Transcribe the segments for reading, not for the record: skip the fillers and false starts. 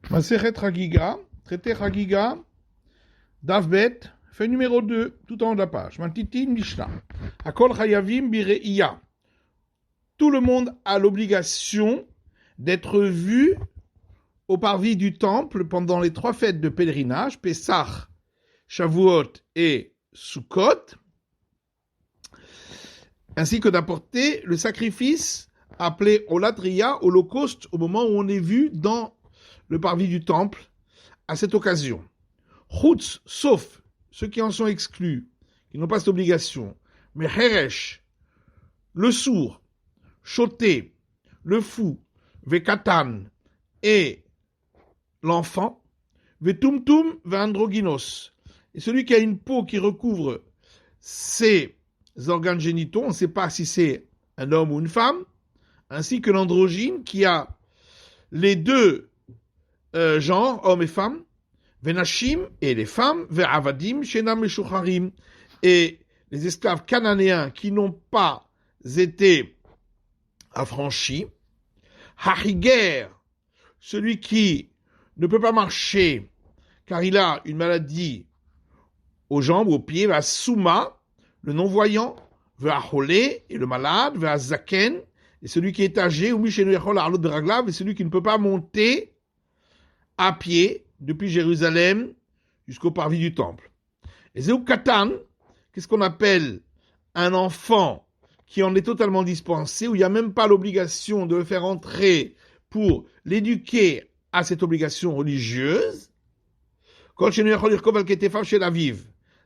Masechet Chagiga, traité Chagiga, Davbet, fait numéro 2, tout en haut de la page. Mantiti Mishnah. Akol Chayavim Bireia. Tout le monde a l'obligation d'être vu au parvis du temple pendant les 3 fêtes de pèlerinage, Pessah, Shavuot et Sukkot, ainsi que d'apporter le sacrifice appelé Olatria, holocauste, au moment où on est vu dans le parvis du temple, à cette occasion. Chutz, sauf ceux qui en sont exclus, qui n'ont pas cette obligation, mais Heresh, le sourd, Choté, le fou, Vekatan et l'enfant, Vetumtum Veandrogynos, et celui qui a une peau qui recouvre ses organes génitaux, on ne sait pas si c'est un homme ou une femme, ainsi que l'androgyne qui a les deux genres, hommes et femmes, Venashim et les femmes, Ve'avadim Shenam Meshucharim, et les esclaves cananéens qui n'ont pas été affranchis, Hachiger, celui qui ne peut pas marcher car il a une maladie aux jambes, aux pieds, Ve'asuma, le non-voyant, Ve'acholé, et le malade, Ve'azaken, et celui qui est âgé, ou Mishenu Yachol Arlot Beraglav, et celui qui ne peut pas monter à pied depuis Jérusalem jusqu'au parvis du temple. Et Zéou Katan, qu'est-ce qu'on appelle un enfant qui en est totalement dispensé, où il n'y a même pas l'obligation de le faire entrer pour l'éduquer à cette obligation religieuse.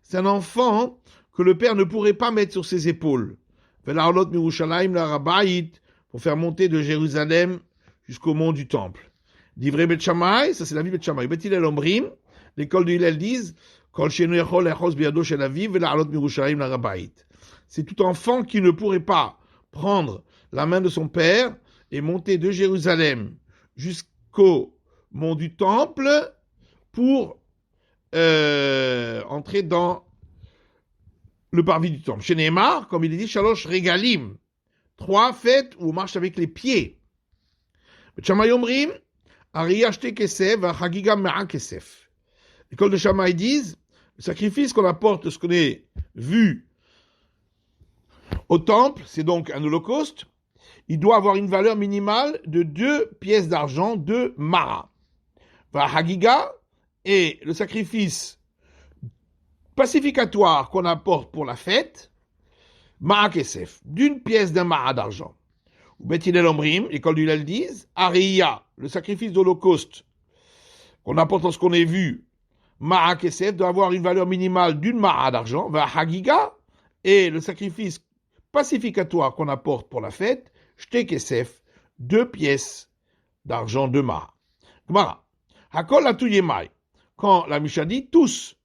C'est un enfant que le père ne pourrait pas mettre sur ses épaules. Pour faire monter de Jérusalem jusqu'au mont du temple. Divrei Bet Shammai, ça c'est la vie de Bet Shammai. Bet Hillel Omrim, l'école de Hillel disent, c'est tout enfant qui ne pourrait pas prendre la main de son père et monter de Jérusalem jusqu'au mont du temple pour entrer dans le parvis du temple. Chez Neymar, comme il est dit, Shalosh Regalim, 3 fêtes où on marche avec les pieds. Bet Shammai Omrim, Ariyashte Kesef, Chagiga Mea Kesef. L'école de Shammai disent, le sacrifice qu'on apporte, ce qu'on est vu au temple, c'est donc un holocauste, il doit avoir une valeur minimale de 2 pièces d'argent, 2 mara. Hagiga, et le sacrifice pacificatoire qu'on apporte pour la fête, mara kesef, d'une pièce d'un mara d'argent. Ou Bet Hillel Omrim, l'école du Hillel disent, Ariya, le sacrifice d'holocauste qu'on apporte lorsqu'on est vu, mara kesef, doit avoir une valeur minimale d'une mara d'argent. Hagiga, et le sacrifice pacificatoire qu'on apporte pour la fête, Shte Kesef, 2 pièces d'argent de Mara. Gemara. Hakol Atu Yemai. Quand la Mishnah dit, tous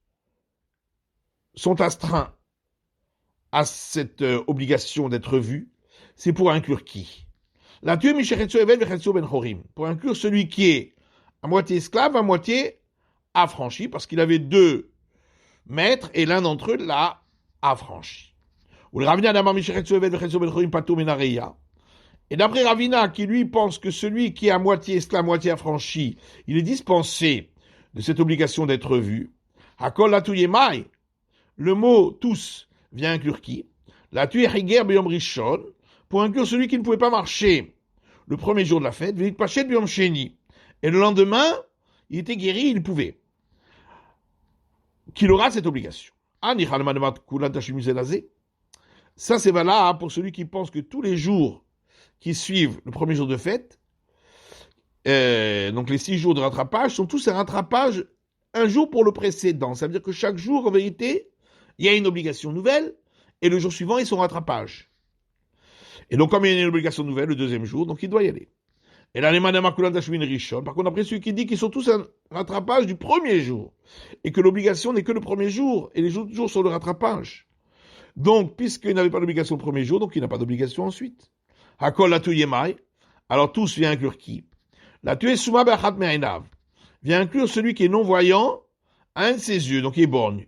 sont astreints à cette obligation d'être vus, c'est pour inclure qui? La tuer Misheretsu Even Vechetsu Ben Chorim. Pour inclure celui qui est à moitié esclave, à moitié affranchi, parce qu'il avait 2 maîtres et l'un d'entre eux l'a affranchi. Ou le Ravina d'Amar Misheretsu Even Vechetsu Ben Chorim Patou Menareya. Et d'après Ravina, qui lui pense que celui qui est à moitié esclave, moitié affranchi, il est dispensé de cette obligation d'être vu. Hakol Atu Yemai. Le mot tous vient inclure qui? La tuer Higer Beyom Rishon, pour inclure celui qui ne pouvait pas marcher le premier jour de la fête, Veit Pachet Beyom Sheni. Et le lendemain, il était guéri, il pouvait. Qu'il aura cette obligation. Ça, c'est valable pour celui qui pense que tous les jours qui suivent le premier jour de fête, donc les 6 jours de rattrapage, sont tous un rattrapage un jour pour le précédent. Ça veut dire que chaque jour, en vérité, il y a une obligation nouvelle, et le jour suivant, ils sont rattrapage. Et donc, comme il y a une obligation nouvelle, le deuxième jour, donc il doit y aller. Et là, les madame Akulan Tashvin Rishon, par contre, après celui qui dit qu'ils sont tous un rattrapage du premier jour, et que l'obligation n'est que le premier jour, et les autres jours sont le rattrapage. Donc, puisqu'il n'avait pas d'obligation le premier jour, donc il n'a pas d'obligation ensuite. Hakol Atu Yemai, alors tous vient inclure qui? La tuer Souma Be'achat Me'ainav, vient inclure celui qui est non-voyant à un de ses yeux, donc il est borgne.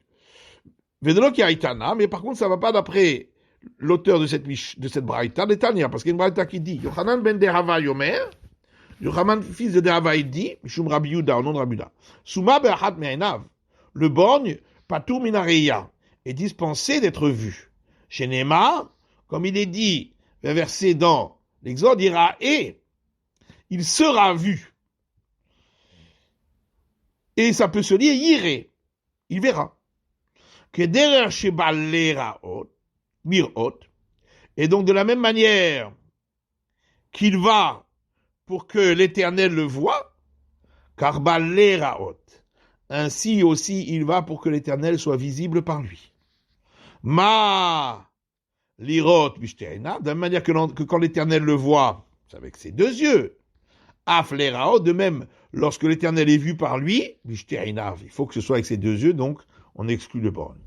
Vedelo qui Aitana, mais par contre ça ne va pas d'après l'auteur de cette braïta, d'Etania, parce qu'il y a une braïta qui dit, Yochanan ben Derava Yomer, Yochanan, fils de Deava, il dit, Mishum Rabbi Yuda, au nom de Rabbi Yuda, Souma be'achat me'enav, le borgne, patur minareya, est dispensé d'être vu. Chez Néma, comme il est dit, versé dans l'Exode, ira et il sera vu. Et ça peut se lire yiré, il verra. Que derrière chez Balera mirot, et donc de la même manière qu'il va pour que l'Éternel le voie, car Baleraot, ainsi aussi il va pour que l'Éternel soit visible par lui. Ma lirot bishterina, de la même manière que quand l'Éternel le voit, c'est avec ses deux yeux. Aflerao, de même, lorsque l'Éternel est vu par lui, bishterina, il faut que ce soit avec ses deux yeux, donc on exclut le borgne.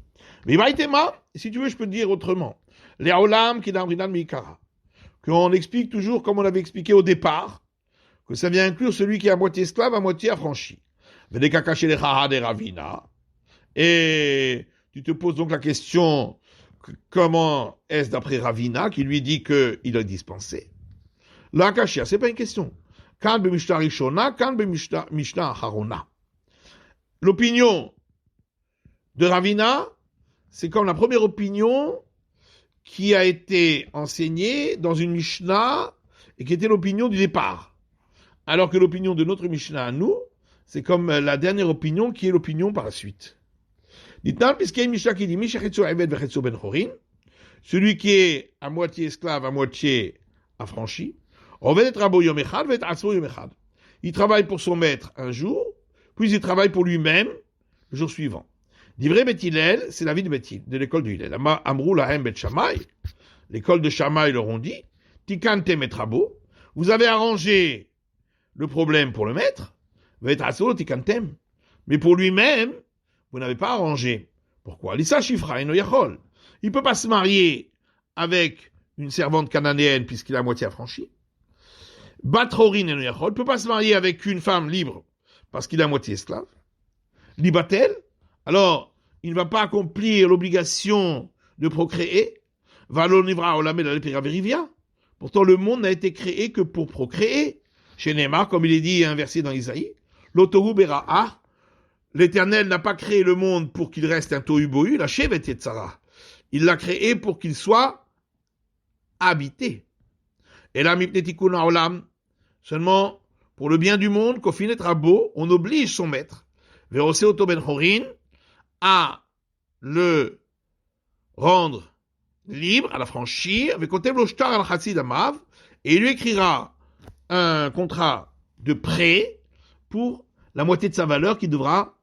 Mais Maïtema, si tu veux, je peux te dire autrement. Les Olam qui d'Amrinan Mikara, qu'on explique toujours comme on avait expliqué au départ, que ça vient inclure celui qui est à moitié esclave, à moitié affranchi. Et tu te poses donc la question, comment est-ce d'après Ravina, qui lui dit qu'il a dispensé? La Kashia, c'est pas une question. Kan be Mishnah Rishona, kan be Mishnah Harona. L'opinion de Ravina, c'est comme la première opinion qui a été enseignée dans une Mishnah et qui était l'opinion du départ. Alors que l'opinion de notre Mishnah à nous, c'est comme la dernière opinion qui est l'opinion par la suite. Dites-nous, puisqu'il y a une Mishnah qui dit Mishachetzo Eved Vechetzo Ben Chorin, celui qui est à moitié esclave, à moitié affranchi, il travaille pour son maître un jour, puis il travaille pour lui-même le jour suivant. Divrei Bet Hillel, c'est l'avis de l'école de Hillel. Amrou lahem Bet Shammai, l'école de Shammai leur ont dit, Tikantem et Rabo, vous avez arrangé le problème pour le maître, Tikantem, mais pour lui-même, vous n'avez pas arrangé. Pourquoi? Lisa Shifra eno yachol. Il ne peut pas se marier avec une servante cananéenne puisqu'il est à moitié affranchi. Batrorin eno yachol. Il ne peut pas se marier avec une femme libre parce qu'il est à moitié esclave. Libatel. Alors, il ne va pas accomplir l'obligation de procréer. Valonivra olamé la lepira verivia. Pourtant, le monde n'a été créé que pour procréer. Chez Neymar, comme il est dit inversé dans Isaïe, l'otohu bera'a, l'Éternel n'a pas créé le monde pour qu'il reste un tohu-bohu, la shevet yetzara. Il l'a créé pour qu'il soit habité. Et là, mipnetikuna olam, seulement pour le bien du monde, kofinet rabo, on oblige son maître, verosé oto ben chorin, à le rendre libre, à l'affranchir, vekotev lo shtar al chatsid amav, et il lui écrira un contrat de prêt pour la moitié de sa valeur qu'il devra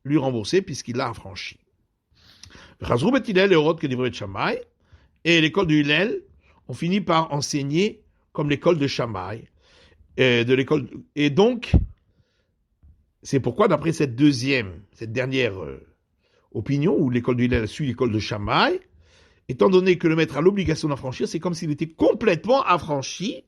lui rembourser puisqu'il l'a affranchi. Et l'école de Hillel, on finit par enseigner comme l'école de Shammai. Et donc, c'est pourquoi d'après cette dernière opinion, où l'école de Hillel suit l'école de Shammai, étant donné que le maître a l'obligation d'affranchir, c'est comme s'il était complètement affranchi,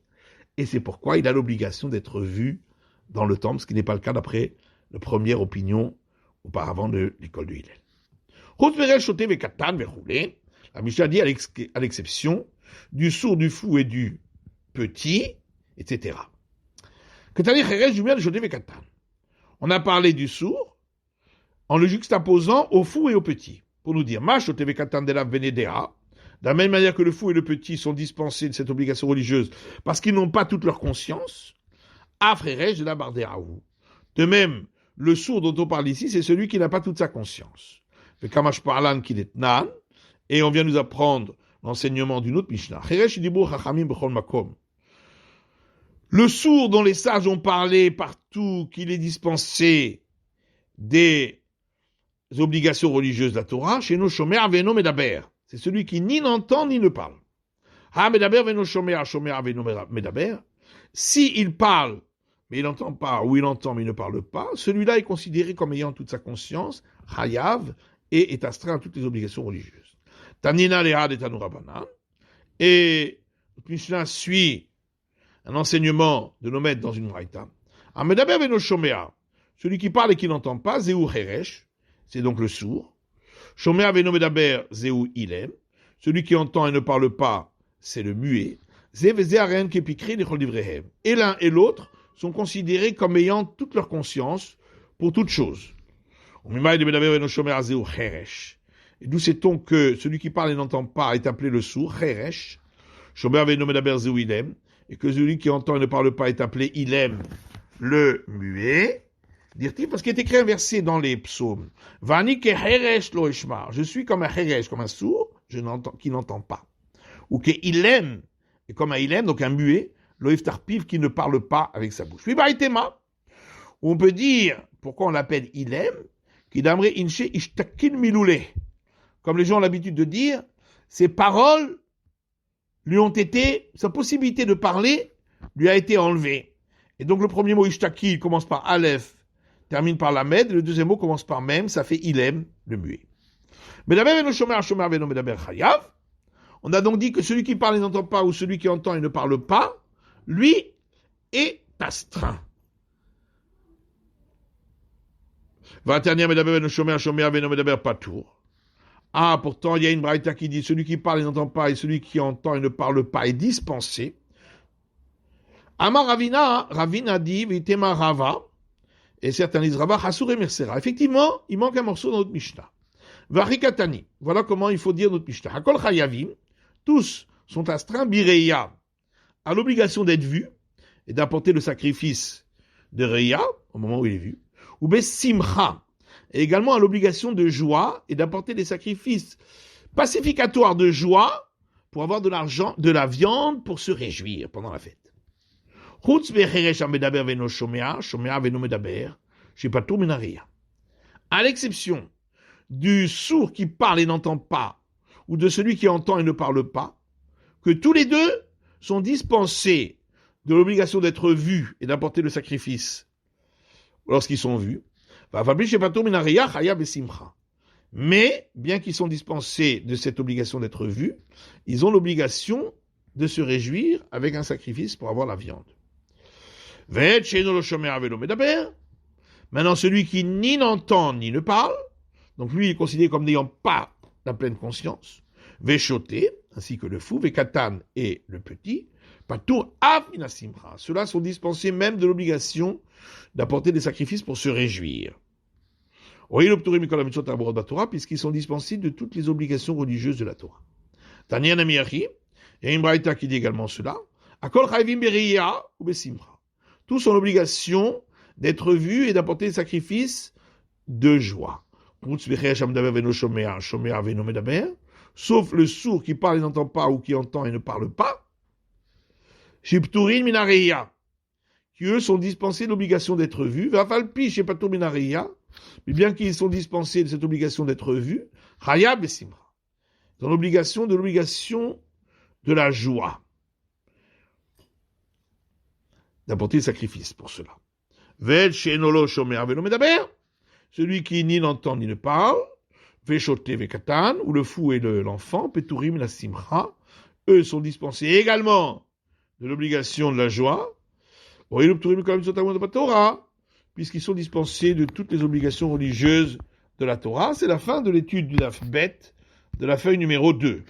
et c'est pourquoi il a l'obligation d'être vu dans le temple, ce qui n'est pas le cas d'après la première opinion auparavant de l'école de Hillel. La Mishnah dit à l'exception du sourd, du fou et du petit, etc. On a parlé du sourd en le juxtaposant au fou et au petit, pour nous dire de la même manière que le fou et le petit sont dispensés de cette obligation religieuse parce qu'ils n'ont pas toute leur conscience, de même, le sourd dont on parle ici, c'est celui qui n'a pas toute sa conscience. Et on vient nous apprendre l'enseignement d'une autre Mishnah. Le sourd dont les sages ont parlé partout qu'il est dispensé des obligations religieuses de la Torah, chez nos shomer veno medaber. C'est celui qui ni n'entend ni ne parle. Ha medaber veno shomer veno medaber. Si il parle, mais il n'entend pas, ou il entend mais il ne parle pas, celui-là est considéré comme ayant toute sa conscience, hayav, et est astreint à toutes les obligations religieuses. Tanina lehad et tanurabanan. Et Mishnah suit un enseignement de nos maîtres dans une braïta. Amedaber veno shomea. Celui qui parle et qui n'entend pas, zeu cheresh, c'est donc le sourd. Shomea veno medaber zeu ilem. Celui qui entend et ne parle pas, c'est le muet. Et l'un et l'autre sont considérés comme ayant toute leur conscience pour toute chose. Et d'où sait-on que celui qui parle et n'entend pas est appelé le sourd, cheresh, et que celui qui entend et ne parle pas est appelé ilem, le muet. Dire-t-il, parce qu'il est écrit un verset dans les psaumes. Vani ke cheresh lo eshmar. Je suis comme un cheresh, comme un sourd, qui n'entend pas. Ou que ilem, et comme un ilem, donc un muet, lo iftarpiv, qui ne parle pas avec sa bouche. Puis baïtema, on peut dire, pourquoi on l'appelle ilem, qui d'amre inche ishtakin miloule. Comme les gens ont l'habitude de dire, ses paroles lui ont été, sa possibilité de parler lui a été enlevée. Et donc le premier mot ishtaki, il commence par aleph, termine par lamed, et le deuxième mot commence par même, ça fait ilem, le muet. On a donc dit que celui qui parle et n'entend pas, ou celui qui entend et ne parle pas, lui est astreint. Ah, pourtant, il y a une braïta qui dit celui qui parle et n'entend pas et celui qui entend et ne parle pas est dispensé. Amar Ravina dit Vitema Rava, et certains disent Rava Hasur et Mersera. Effectivement, il manque un morceau dans notre Mishnah. Varikatani, voilà comment il faut dire notre Mishnah. Hakol Chayavim, tous sont astreints Bireya, à l'obligation d'être vus et d'apporter le sacrifice de Reya, au moment où il est vu, ou Besimcha, et également à l'obligation de joie et d'apporter des sacrifices pacificatoires de joie pour avoir de l'argent, de la viande pour se réjouir pendant la fête. À l'exception du sourd qui parle et n'entend pas, ou de celui qui entend et ne parle pas, que tous les deux sont dispensés de l'obligation d'être vus et d'apporter le sacrifice lorsqu'ils sont vus. Mais, bien qu'ils sont dispensés de cette obligation d'être vus, ils ont l'obligation de se réjouir avec un sacrifice pour avoir la viande. Maintenant, celui qui ni n'entend ni ne parle, donc lui il est considéré comme n'ayant pas la pleine conscience, Veshoté, ainsi que le fou, Vekatan et le petit, Patour Avinasimra. Ceux-là sont dispensés même de l'obligation d'apporter des sacrifices pour se réjouir. Puisqu'ils sont dispensés de toutes les obligations religieuses de la Torah. Tanya Namiyachi, il y a une braïta qui dit également cela. Akol Chayvim Beriya ou Besimra. Tous ont l'obligation d'être vus et d'apporter des sacrifices de joie. Sauf le sourd qui parle et n'entend pas ou qui entend et ne parle pas. Shipturin Minareya, qui eux sont dispensés de l'obligation d'être vus. Vafalpi Shepatur Minareya, mais bien qu'ils sont dispensés de cette obligation d'être vus, Chayab et Simra, dans l'obligation de la joie, d'apporter le sacrifice pour cela. Ved Shenolo Shomer Velo Medaber, celui qui ni n'entend ni ne parle, Veshote Vekatan, ou le fou et l'enfant, Peturim la Simra, eux sont dispensés également de l'obligation de la joie, puisqu'ils sont dispensés de toutes les obligations religieuses de la Torah. C'est la fin de l'étude du Daf Bet, de la feuille numéro 2.